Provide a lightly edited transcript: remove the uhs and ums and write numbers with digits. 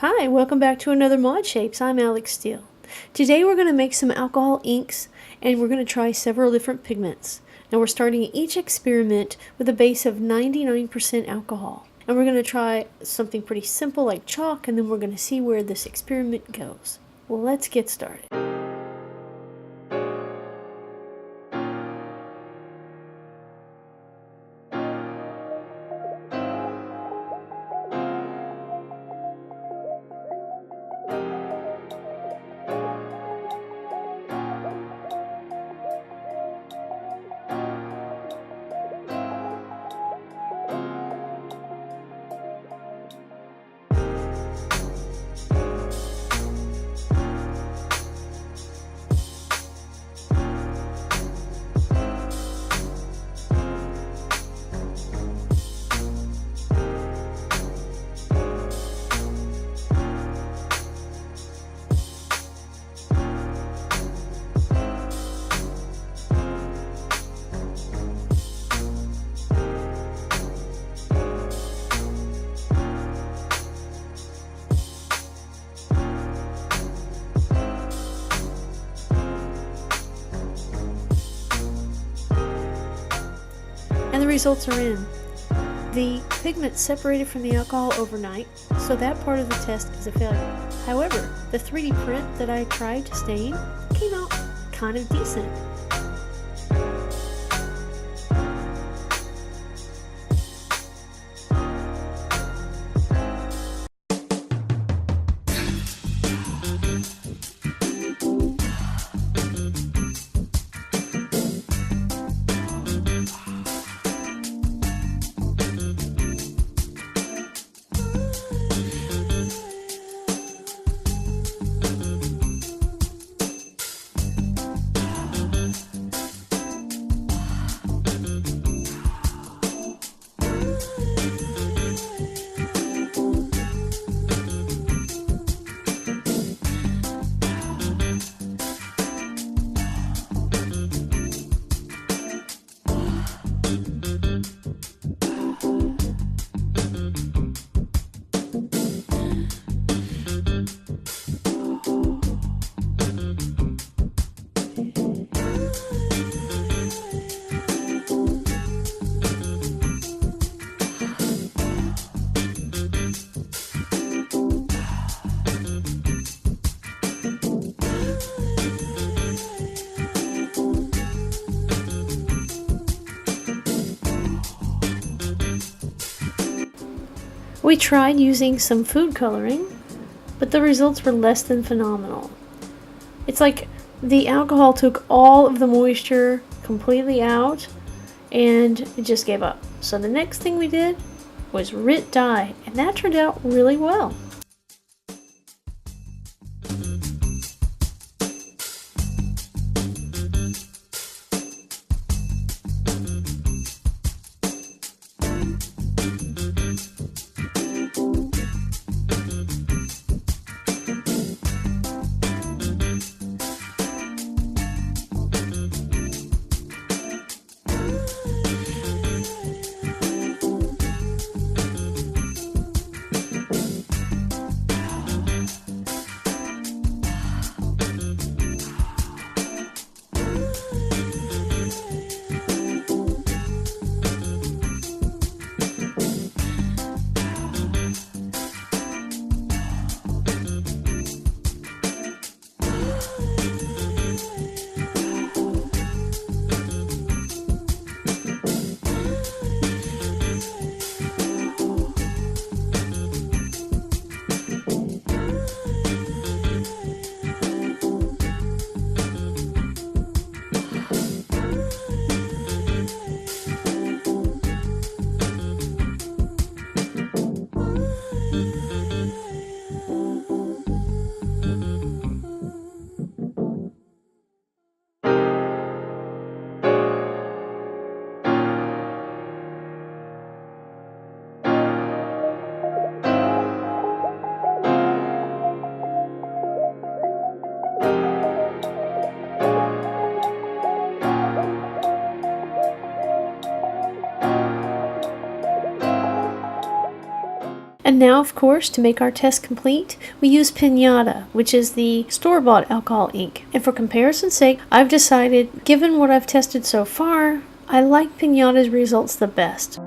Hi, welcome back to another Mod Shapes. I'm Alex Steele. Today we're going to make some alcohol inks and we're going to try several different pigments. Now we're starting each experiment with a base of 99% alcohol. And we're going to try something pretty simple like chalk, and then we're going to see where this experiment goes. Well, let's get started. And the results are in. The pigment separated from the alcohol overnight, so that part of the test is a failure. However, the 3D print that I tried to stain came out kind of decent. We tried using some food coloring, but the results were less than phenomenal. It's like the alcohol took all of the moisture completely out and it just gave up. So the next thing we did was RIT Dye, and that turned out really well. And now, of course, to make our test complete, we use Piñata, which is the store-bought alcohol ink. And for comparison's sake, I've decided, given what I've tested so far, I like Piñata's results the best.